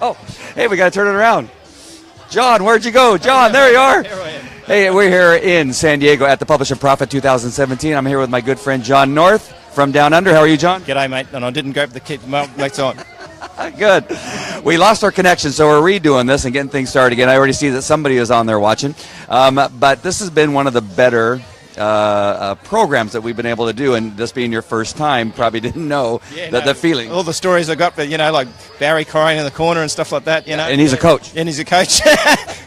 Oh, hey, we got to turn it around. John, where'd you go? John, there you are. Hey, we're here in San Diego at the Publish and Profit 2017. I'm here with my good friend John North from Down Under. How are you, John? G'day, mate. And I didn't grab the kit. Mike's on. Good. We lost our connection, so we're redoing this and getting things started again. I already see that somebody is on there watching. But this has been one of the better programs that we've been able to do, and this being your first time, probably didn't know the feeling. All the stories I got, but like Barry crying in the corner and stuff like that, And he's a coach. And he's a coach.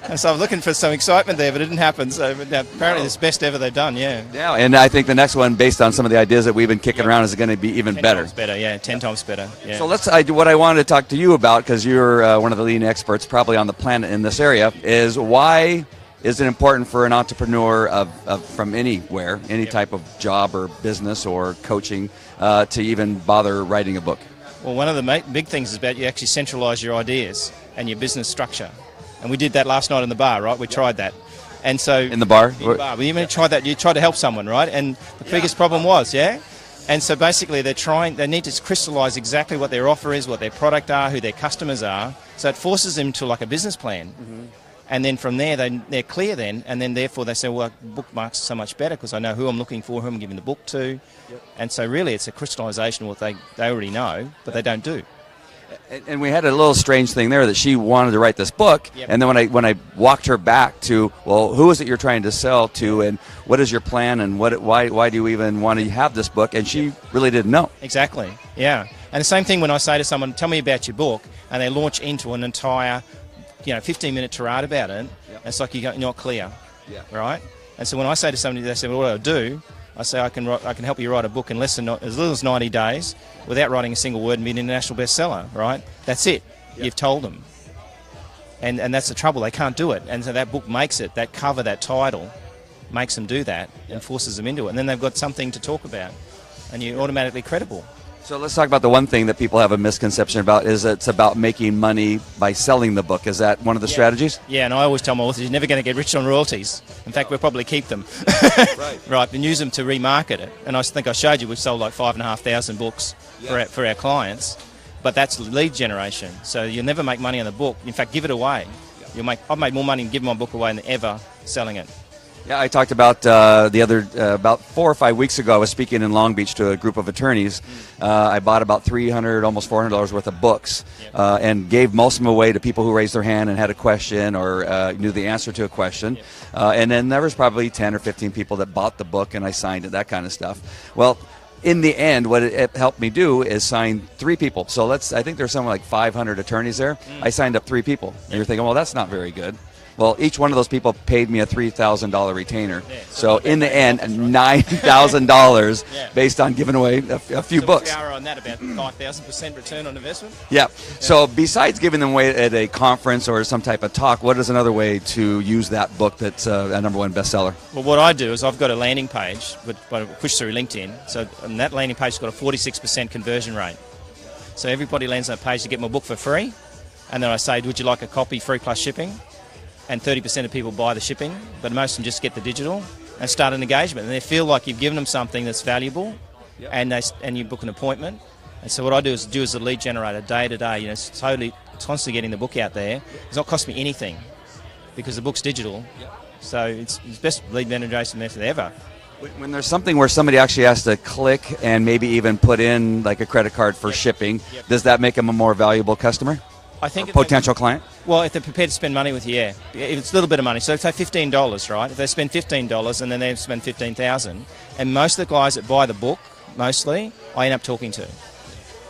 And so I'm looking for some excitement there, but it didn't happen. So apparently it's the best ever they've done, Yeah, and I think the next one, based on some of the ideas that we've been kicking around, is going to be even 10 better. 10 times better, 10 times better. Yeah. So what I wanted to talk to you about, because you're one of the leading experts probably on the planet in this area, is why is it important for an entrepreneur from anywhere, any type of job or business or coaching, to even bother writing a book? Well, one of the big things is about you actually centralize your ideas and your business structure. And we did that last night in the bar, right? We tried that. And so in the bar? In the bar. Well, you tried that. You tried to help someone, right? And the biggest problem was, And so basically they need to crystallize exactly what their offer is, what their product are, who their customers are. So it forces them to like a business plan. Mm-hmm. And then from there, they're clear then, and then therefore they say, well, bookmarks so much better because I know who I'm looking for, who I'm giving the book to. Yep. And so really it's a crystallisation of what they already know, but they don't do. And we had a little strange thing there that she wanted to write this book, and then when I walked her back to, well, who is it you're trying to sell to, and what is your plan, and why do you even want to have this book? And she really didn't know. Exactly, yeah. And the same thing when I say to someone, tell me about your book, and they launch into an entire 15-minute tirade about it, it's like you're not clear, right? And so when I say to somebody, they say, well, what do I do? I say, I can help you write a book in as little as 90 days without writing a single word and be an international bestseller, right? That's it. Yep. You've told them. And that's the trouble. They can't do it. And so that book makes it, that cover, that title, makes them do that and forces them into it. And then they've got something to talk about. And you're automatically credible. So let's talk about the one thing that people have a misconception about is it's about making money by selling the book. Is that one of the strategies? Yeah, and I always tell my authors, you're never going to get rich on royalties. In fact, we'll probably keep them. Right, and use them to remarket it. And I think I showed you we've sold like 5,500 books for our clients. But that's lead generation. So you'll never make money on the book. In fact, give it away. I've made more money giving my book away than ever selling it. Yeah, I talked about about 4 or 5 weeks ago. I was speaking in Long Beach to a group of attorneys. I bought about $300, almost $400 worth of books, and gave most of them away to people who raised their hand and had a question or knew the answer to a question. And then there was probably 10 or 15 people that bought the book, and I signed it, that kind of stuff. Well, in the end, what it helped me do is sign 3 people. So I think there's something like 500 attorneys there. I signed up 3 people. And you're thinking, well, that's not very good. Well, each one of those people paid me a $3,000 retainer. So in the end, $9,000 based on giving away a few books. So on that, about 5,000% return on investment? Yeah. So besides giving them away at a conference or some type of talk, what is another way to use that book that's a #1 bestseller? Well, what I do is I've got a landing page, but I push through LinkedIn. So on that landing page has got a 46% conversion rate. So everybody lands on that page to get my book for free. And then I say, would you like a copy free plus shipping? And 30% of people buy the shipping, but most of them just get the digital and start an engagement. And they feel like you've given them something that's valuable, and you book an appointment. And so what I do is a lead generator day to day. It's constantly getting the book out there. It's not cost me anything because the book's digital. So it's best lead generation method ever. When there's something where somebody actually has to click and maybe even put in like a credit card for shipping, does that make them a more valuable customer? I think potential client? Well, if they're prepared to spend money with you, if it's a little bit of money. So say $15, right? If they spend $15 and then they spend $15,000, and most of the guys that buy the book, mostly, I end up talking to.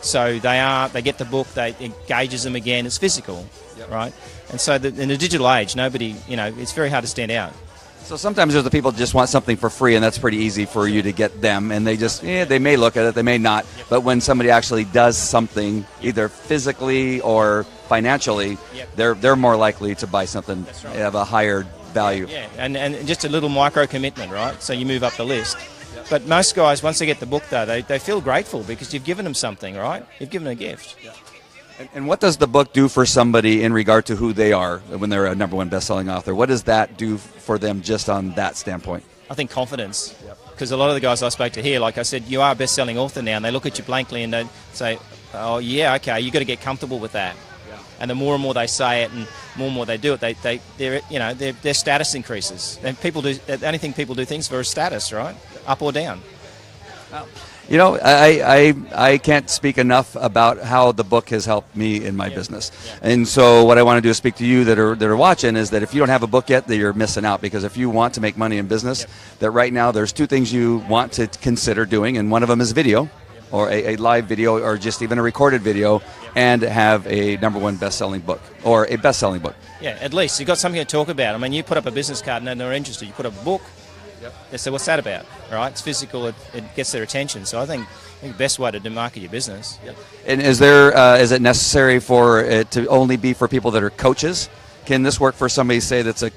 So they get the book, it engages them again. It's physical, right? And so in the digital age, nobody, it's very hard to stand out. So sometimes there's the people that just want something for free, and that's pretty easy for you to get them, and they just, they may look at it, they may not, but when somebody actually does something, either physically or financially, they're more likely to buy something of a higher value. Yeah, and just a little micro commitment, right? So you move up the list. But most guys, once they get the book, though, they feel grateful because you've given them something, right? You've given them a gift. And what does the book do for somebody in regard to who they are when they're a #1 best-selling author? What does that do for them just on that standpoint? I think confidence. Because a lot of the guys I spoke to here, like I said, you are a best-selling author now, and they look at you blankly and they say, oh, yeah, okay, you've got to get comfortable with that. And the more and more they say it, and more they do it, their status increases. And the only thing people do things for is status, right? Up or down. You know, I can't speak enough about how the book has helped me in my business. And so what I want to do is speak to you that are watching is that if you don't have a book yet, that you're missing out. Because if you want to make money in business, that right now there's two things you want to consider doing, and one of them is video, or a live video, or just even a recorded video, and have a #1 best-selling book, or a best-selling book. Yeah, at least. You've got something to talk about. I mean, you put up a business card and they're interested. You put up a book, they say, what's that about? Right? It's physical. It gets their attention. So I think the best way to market your business. And is it necessary for it to only be for people that are coaches? Can this work for somebody, say, that's a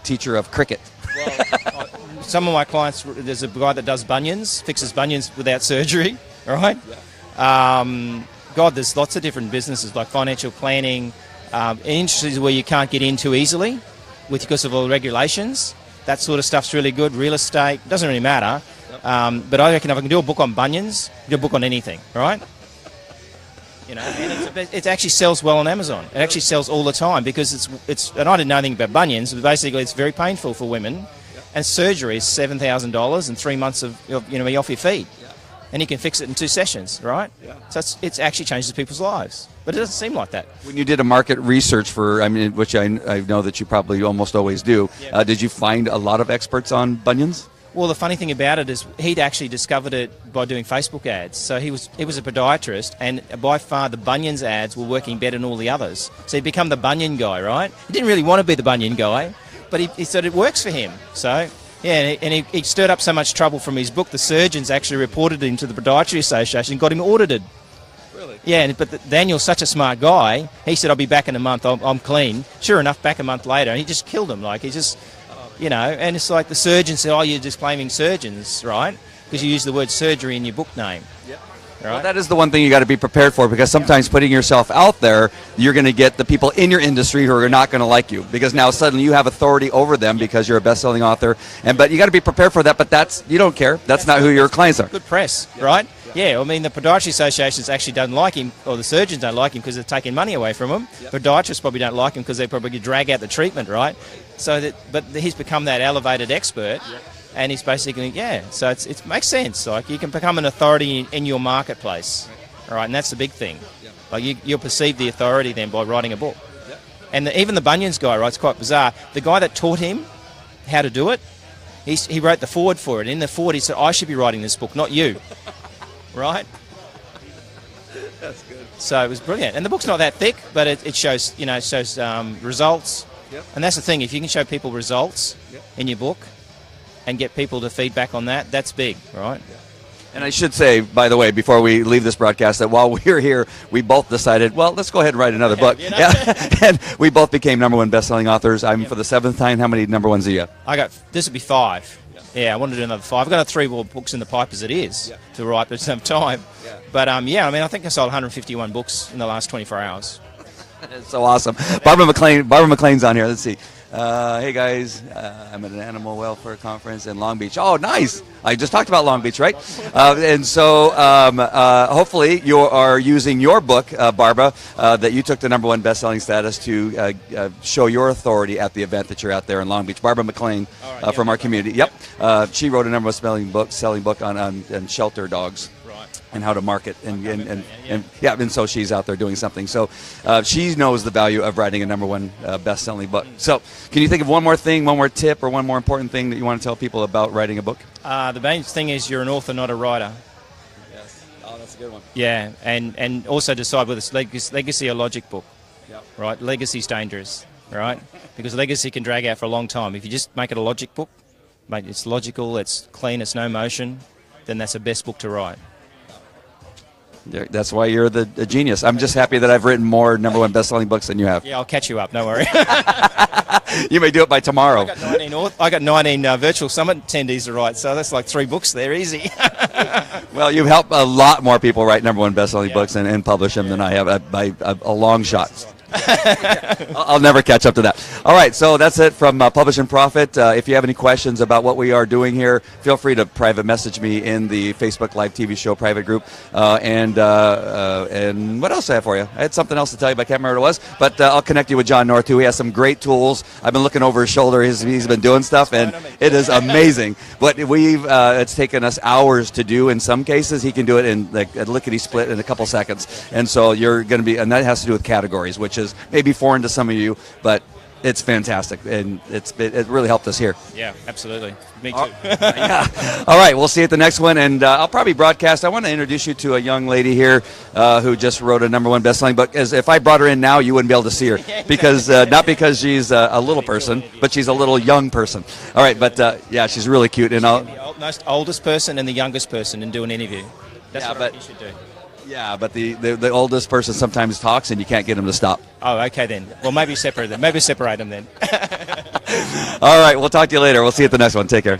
teacher of cricket? Well, some of my clients, there's a guy that does bunions, fixes bunions without surgery. All right? There's lots of different businesses like financial planning, industries where you can't get into easily because of all the regulations. That sort of stuff's really good. Real estate, doesn't really matter. But I reckon if I can do a book on bunions, do a book on anything, right? You know, and it actually sells well on Amazon. It actually sells all the time because it's. And I didn't know anything about bunions, but basically it's very painful for women, and surgery is $7,000 and 3 months of off your feet, and you can fix it in 2 sessions, right? So it's actually changes people's lives, but it doesn't seem like that. When you did a market research which I know that you probably almost always do, did you find a lot of experts on bunions? Well, the funny thing about it is he'd actually discovered it by doing Facebook ads. So he was a podiatrist, and by far the bunions ads were working better than all the others. So he'd become the bunion guy, right? He didn't really want to be the bunion guy, but he said it works for him. So, yeah, and he stirred up so much trouble from his book, the surgeons actually reported him to the Podiatry Association and got him audited. Really? Yeah, but Daniel's such a smart guy. He said, I'll be back in a month, I'm clean. Sure enough, back a month later, and he just killed him. Like, he just... You know, and it's like the surgeon said, oh, you're disclaiming surgeons, right? Because you use the word surgery in your book name. Right? Well, that is the one thing you got to be prepared for, because sometimes putting yourself out there, you're going to get the people in your industry who are not going to like you, because now suddenly you have authority over them because you're a best-selling author. But you got to be prepared for that. But you don't care. That's not who your clients are. Good press, right? Yeah, I mean, the Podiatry Associations actually don't like him, or the surgeons don't like him because they're taking money away from him. Podiatrists probably don't like him because they probably drag out the treatment, right? But he's become that elevated expert, and he's basically, so it makes sense. Like, you can become an authority in your marketplace, all right, and that's the big thing. Like, you'll perceive the authority then by writing a book. And even the bunions guy, right, it's quite bizarre. The guy that taught him how to do it, he wrote the foreword for it. In the foreword, he said, I should be writing this book, not you. Right? That's good. So it was brilliant. And the book's not that thick, but it shows, results. And that's the thing. If you can show people results in your book and get people to feedback on that, that's big, right? And I should say, by the way, before we leave this broadcast, that while we were here, we both decided, well, let's go ahead and write another book. And we both became #1 best-selling authors. I'm for the 7th time. How many #1s do you have? This would be 5. Yeah, I want to do another 5. I've got 3 more books in the pipe as it is to write at the same time. But, I think I sold 151 books in the last 24 hours. That's so awesome. Barbara McLean's on here. Let's see. Hey, guys. I'm at an animal welfare conference in Long Beach. Oh, nice. I just talked about Long Beach, right? And so hopefully you are using your book, Barbara, that you took the #1 best-selling status to show your authority at the event that you're out there in Long Beach. Barbara McLean from our community. She wrote a #1 selling book on shelter dogs. And how to market, and so she's out there doing something. So she knows the value of writing a #1 best-selling book. So can you think of one more thing, one more tip, or one more important thing that you want to tell people about writing a book? The main thing is you're an author, not a writer. Yes. Oh, that's a good one. Yeah, and also decide whether it's legacy or logic book. Right? Legacy's dangerous, right? Because legacy can drag out for a long time. If you just make it a logic book, it's logical, it's clean, it's no motion, then that's the best book to write. That's why you're the genius. I'm just happy that I've written more #1 best-selling books than you have. Yeah, I'll catch you up. Don't worry. You may do it by tomorrow. I got 19 virtual summit attendees to write, so that's like 3 books there, easy. Well, you've helped a lot more people write #1 best-selling books and publish them than I have by a long shot. I'll never catch up to that. All right, so that's it from Publish and Profit. If you have any questions about what we are doing here, feel free to private message me in the Facebook Live TV show private group. And what else do I have for you? I had something else to tell you, but I can't remember what it was. But I'll connect you with John North, too. He has some great tools. I've been looking over his shoulder. He's been doing stuff, and it is amazing. But it's taken us hours to do. In some cases, he can do it in like a lickety-split in a couple seconds. And so you're going to be, and that has to do with categories, which is maybe foreign to some of you, but it's fantastic, and it really helped us here. Yeah, absolutely. Me too. Yeah. All right, we'll see you at the next one, and I'll probably broadcast. I want to introduce you to a young lady here who just wrote a #1 best-selling book. As if I brought her in now, you wouldn't be able to see her because not because she's a little person, but she's a little young person. All right, but yeah, she's really cute, and the most oldest person and the youngest person and do an interview. That's what you should do. Yeah, but the oldest person sometimes talks, and you can't get them to stop. Oh, okay then. Well, maybe separate them. Maybe separate them then. All right, we'll talk to you later. We'll see you at the next one. Take care.